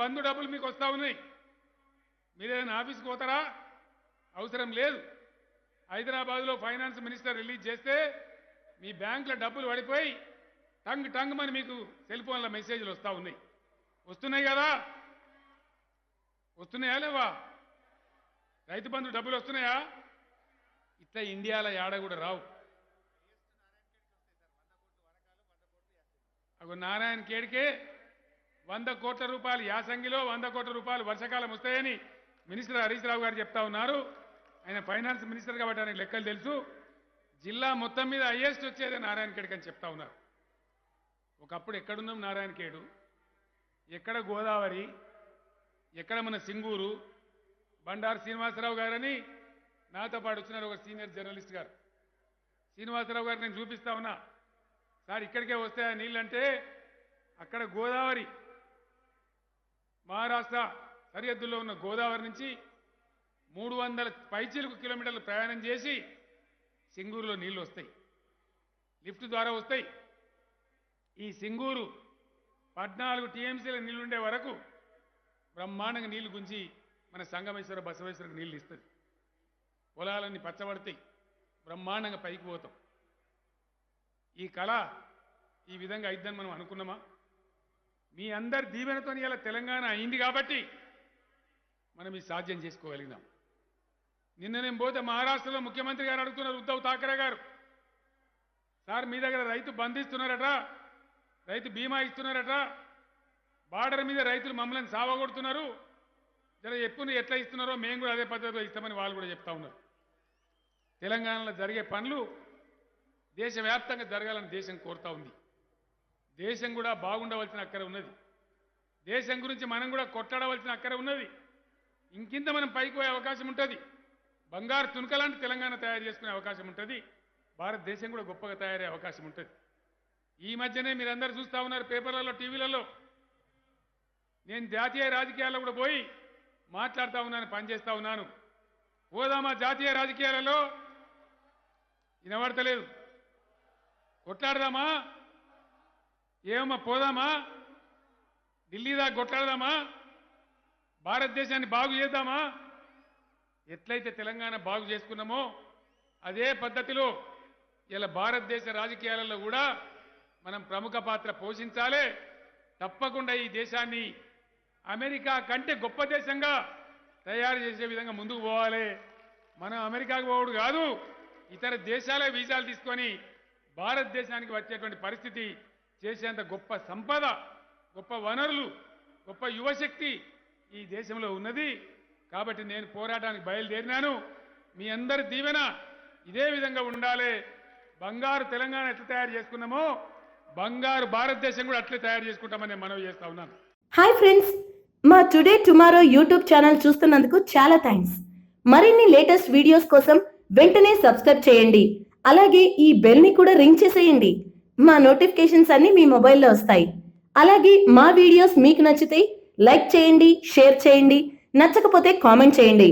బంధు డబ్బులు మీకు వస్తూ ఉన్నాయి. మీరేదైనా ఆఫీస్కి పోతారా? అవసరం లేదు. హైదరాబాద్లో ఫైనాన్స్ మినిస్టర్ రిలీజ్ చేస్తే మీ బ్యాంకులో డబ్బులు పడిపోయి టంగ్ టంగ్ అని మీకు సెల్ ఫోన్ల మెసేజ్లు వస్తూ ఉన్నాయి. వస్తున్నాయి కదా? వస్తున్నాయా లేవా? రైతు బంధు డబ్బులు వస్తున్నాయా? ఇట్లా ఇండియాలో ఏడ కూడా రావు. అగో నారాయణ ఖేడ్కే 100 కోట్ల రూపాయలు యాసంగిలో 100 కోట్ల రూపాయలు వర్షాకాలం వస్తాయని మినిస్టర్ హరీష్ రావు గారు చెప్తా ఉన్నారు. ఆయన ఫైనాన్స్ మినిస్టర్ కాబట్టి ఆయనకు లెక్కలు తెలుసు. జిల్లా మొత్తం మీద హైయెస్ట్ వచ్చేదే నారాయణ ఖేడ్కి అని చెప్తా ఉన్నారు. ఒకప్పుడు ఎక్కడున్నాం నారాయణ ఖేడు, ఎక్కడ గోదావరి, ఎక్కడ మన సింగూరు. బండారు శ్రీనివాసరావు గారని నాతో పాటు వచ్చినారు ఒక సీనియర్ జర్నలిస్ట్ గారు. శ్రీనివాసరావు గారు నేను చూపిస్తా ఉన్నా, సార్ ఇక్కడికే వస్తాయా నీళ్ళంటే అక్కడ గోదావరి మహారాష్ట్ర సరిహద్దుల్లో ఉన్న గోదావరి నుంచి 300 పైచీలకు కిలోమీటర్లు ప్రయాణం చేసి సింగూరులో నీళ్లు వస్తాయి, లిఫ్ట్ ద్వారా వస్తాయి. ఈ సింగూరు 14 టీఎంసీల నీళ్లుండే వరకు బ్రహ్మాండంగా నీళ్లు గుంచి మన సంగమేశ్వర బసవేశ్వరకు నీళ్లు ఇస్తుంది. పొలాలన్నీ పచ్చబడతాయి, బ్రహ్మాండంగా పైకి పోతాం. ఈ కళ ఈ విధంగా అయిద్దని మనం అనుకున్నామా? మీ అందరి దీవెనతో ఇలా తెలంగాణ అయింది కాబట్టి మనం ఈ సాధ్యం చేసుకోగలిగినాం. నిన్న నేను పోతే మహారాష్ట్రలో ముఖ్యమంత్రి గారు అడుగుతున్నారు, ఉద్ధవ్ ఠాకరే గారు, సార్ మీ దగ్గర రైతు బంధు ఇస్తున్నారట, రైతు బీమా ఇస్తున్నారట, బార్డర్ మీద రైతులు మమ్మల్ని సావగొడుతున్నారు, జర ఎప్పుడు ఎట్లా ఇస్తున్నారో మేము కూడా అదే పద్ధతిలో ఇస్తామని వాళ్ళు కూడా చెప్తా ఉన్నారు. తెలంగాణలో జరిగే పనులు దేశవ్యాప్తంగా జరగాలని దేశం కోరుతా ఉంది. దేశం కూడా బాగుండవలసిన అక్కర ఉన్నది. దేశం గురించి మనం కూడా కొట్లాడవలసిన అక్కర ఉన్నది. ఇంకింత మనం పైకి పోయే అవకాశం ఉంటుంది. బంగారు తునకలాంటి తెలంగాణ తయారు చేసుకునే అవకాశం ఉంటుంది. భారతదేశం కూడా గొప్పగా తయారయ్యే అవకాశం ఉంటుంది. ఈ మధ్యనే మీరందరూ చూస్తూ ఉన్నారు పేపర్లలో, టీవీలలో. నేను జాతీయ రాజకీయాల్లో కూడా పోయి మాట్లాడుతూ ఉన్నాను, పనిచేస్తూ ఉన్నాను. పోదామా జాతీయ రాజకీయాలలో? వినబడతలేదు. కొట్లాడదామా? ఏమమ్మా పోదామా? ఢిల్లీ దాకా కొట్లాడదామా? భారతదేశాన్ని బాగు చేద్దామా? ఎట్లయితే తెలంగాణ బాగు చేసుకున్నామో అదే పద్ధతిలో ఇలా భారతదేశ రాజకీయాలలో కూడా మనం ప్రముఖ పాత్ర పోషించాలి. తప్పకుండా ఈ దేశాన్ని అమెరికా కంటే గొప్ప దేశంగా తయారు చేసే విధంగా ముందుకు పోవాలి. మనం అమెరికాకు పోవడు కాదు, ఇతర దేశాల వీసాలు తీసుకొని భారతదేశానికి వచ్చేటువంటి పరిస్థితి చేసేంత గొప్ప సంపద, గొప్ప వనరులు, గొప్ప యువశక్తి ఈ దేశంలో ఉన్నది. కాబట్టి నేను పోరాటానికి బయలుదేరినాను. మీ అందరి దీవెన ఇదే విధంగా ఉండాలి. బంగారు తెలంగాణ ఎట్లా తయారు చేసుకున్నామో బంగారు భారతదేశం కూడా అట్లే తయారు చేసుకుంటామని నేను మనవి చేస్తా ఉన్నాను. హాయ్ ఫ్రెండ్స్, మా టుడే టుమారో యూట్యూబ్ ఛానల్ చూస్తున్నందుకు చాలా థ్యాంక్స్. మరిన్ని లేటెస్ట్ వీడియోస్ కోసం వెంటనే సబ్స్క్రైబ్ చేయండి. అలాగే ఈ బెల్ ని కూడా రింగ్ చేసేయండి. మా నోటిఫికేషన్స్ అన్ని మీ మొబైల్లో వస్తాయి. అలాగే మా వీడియోస్ మీకు నచ్చితే లైక్ చేయండి, షేర్ చేయండి, నచ్చకపోతే కామెంట్ చేయండి.